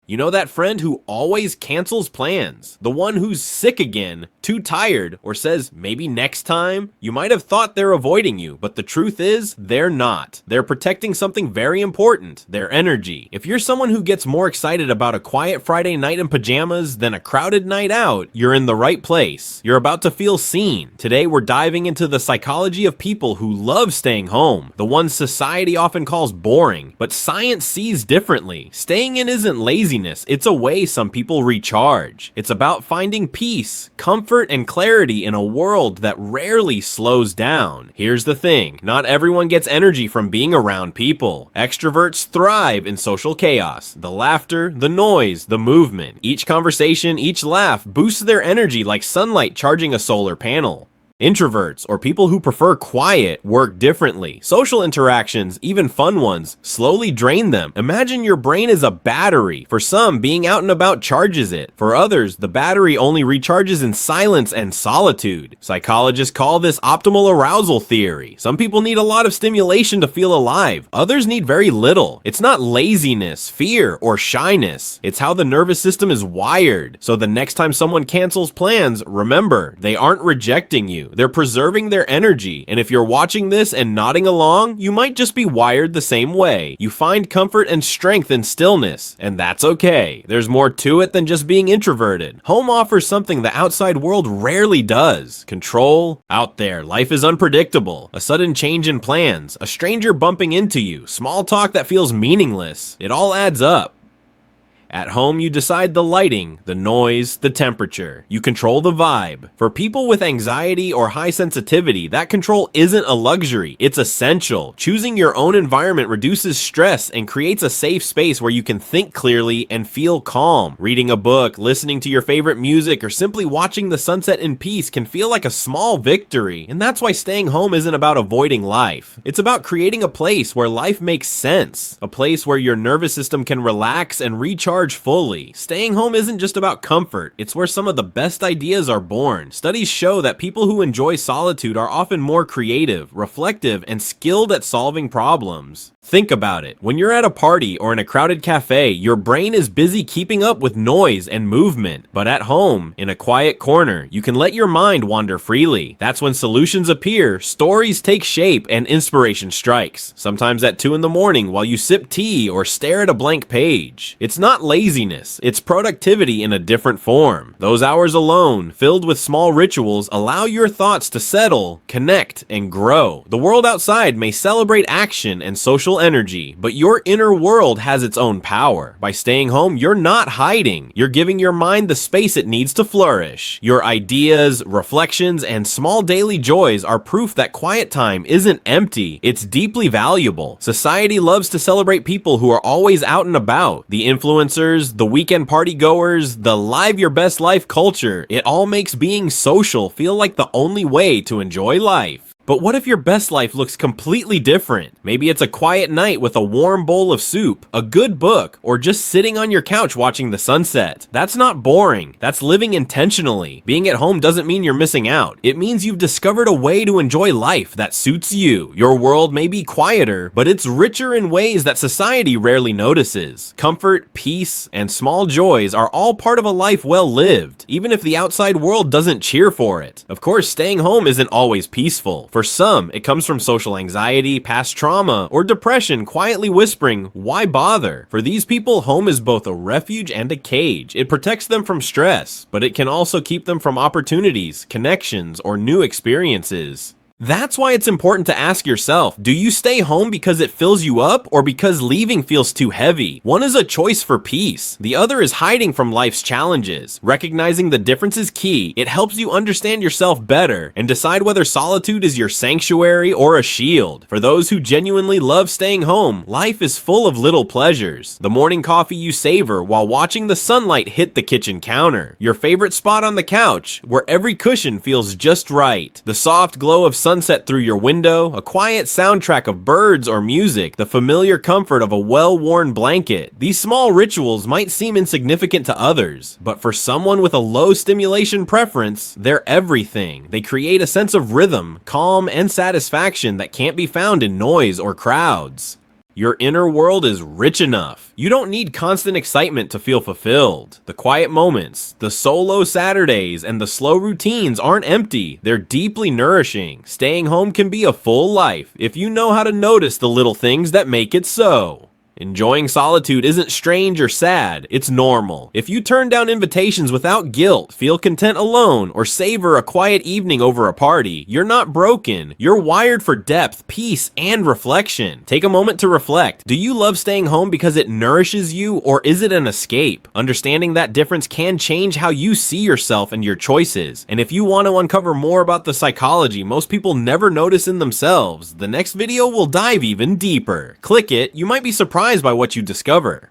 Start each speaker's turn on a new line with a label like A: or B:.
A: You know that friend who always cancels plans? The one who's sick again, too tired, or says maybe next time? You might have thought they're avoiding you, but the truth is, they're not. They're protecting something very important, their energy. If you're someone who gets more excited about a quiet Friday night in pajamas than a crowded night out, you're in the right place. You're about to feel seen. Today we're diving into the psychology of people who love staying home, the ones society often calls boring, but science sees differently. Staying in isn't lazy. It's a way some people recharge. It's about finding peace, comfort, and clarity in a world that rarely slows down. Here's the thing, not everyone gets energy from being around people. Extroverts thrive in social chaos. The laughter, the noise, the movement. Each conversation, each laugh boosts their energy like sunlight charging a solar panel. Introverts, or people who prefer quiet, work differently. Social interactions, even fun ones, slowly drain them. Imagine your brain is a battery. For some, being out and about charges it. For others, the battery only recharges in silence and solitude. Psychologists call this optimal arousal theory. Some people need a lot of stimulation to feel alive. Others need very little. It's not laziness, fear, or shyness. It's how the nervous system is wired. So the next time someone cancels plans, remember, they aren't rejecting you. They're preserving their energy, and if you're watching this and nodding along, you might just be wired the same way. You find comfort and strength in stillness, and that's okay. There's more to it than just being introverted. Home offers something the outside world rarely does. Control. Out there, life is unpredictable. A sudden change in plans, a stranger bumping into you, small talk that feels meaningless. It all adds up. At home, you decide the lighting, the noise, the temperature. You control the vibe. For people with anxiety or high sensitivity, that control isn't a luxury, it's essential. Choosing your own environment reduces stress and creates a safe space where you can think clearly and feel calm. Reading a book, listening to your favorite music, or simply watching the sunset in peace can feel like a small victory. And that's why staying home isn't about avoiding life. It's about creating a place where life makes sense. A place where your nervous system can relax and recharge fully. Staying home isn't just about comfort, it's where some of the best ideas are born. Studies show that people who enjoy solitude are often more creative, reflective, and skilled at solving problems. Think about it. When you're at a party or in a crowded cafe, your brain is busy keeping up with noise and movement. But at home, in a quiet corner, you can let your mind wander freely. That's when solutions appear, stories take shape, and inspiration strikes. Sometimes at 2 in the morning while you sip tea or stare at a blank page. It's not laziness, it's productivity in a different form. Those hours alone, filled with small rituals, allow your thoughts to settle, connect, and grow. The world outside may celebrate action and social energy, but your inner world has its own power. By staying home, you're not hiding. You're giving your mind the space it needs to flourish. Your ideas, reflections, and small daily joys are proof that quiet time isn't empty, it's deeply valuable. Society loves to celebrate people who are always out and about. The influencers, the weekend party goers, the live your best life culture, it all makes being social feel like the only way to enjoy life. But what if your best life looks completely different? Maybe it's a quiet night with a warm bowl of soup, a good book, or just sitting on your couch watching the sunset. That's not boring. That's living intentionally. Being at home doesn't mean you're missing out. It means you've discovered a way to enjoy life that suits you. Your world may be quieter, but it's richer in ways that society rarely notices. Comfort, peace, and small joys are all part of a life well lived, even if the outside world doesn't cheer for it. Of course, staying home isn't always peaceful. For some, it comes from social anxiety, past trauma, or depression quietly whispering, why bother? For these people, home is both a refuge and a cage. It protects them from stress, but it can also keep them from opportunities, connections, or new experiences. That's why it's important to ask yourself, do you stay home because it fills you up or because leaving feels too heavy? One is a choice for peace. The other is hiding from life's challenges. Recognizing the difference is key. It helps you understand yourself better and decide whether solitude is your sanctuary or a shield. For those who genuinely love staying home, life is full of little pleasures. The morning coffee you savor while watching the sunlight hit the kitchen counter. Your favorite spot on the couch where every cushion feels just right. The soft glow of sunset through your window, a quiet soundtrack of birds or music, the familiar comfort of a well-worn blanket. These small rituals might seem insignificant to others, but for someone with a low stimulation preference, they're everything. They create a sense of rhythm, calm, and satisfaction that can't be found in noise or crowds. Your inner world is rich enough. You don't need constant excitement to feel fulfilled. The quiet moments, the solo Saturdays, and the slow routines aren't empty. They're deeply nourishing. Staying home can be a full life if you know how to notice the little things that make it so. Enjoying solitude isn't strange or sad, it's normal. If you turn down invitations without guilt, feel content alone, or savor a quiet evening over a party, you're not broken. You're wired for depth, peace, and reflection. Take a moment to reflect. Do you love staying home because it nourishes you, or is it an escape? Understanding that difference can change how you see yourself and your choices. And if you want to uncover more about the psychology most people never notice in themselves, the next video will dive even deeper. Click it, you might be surprised by what you discover.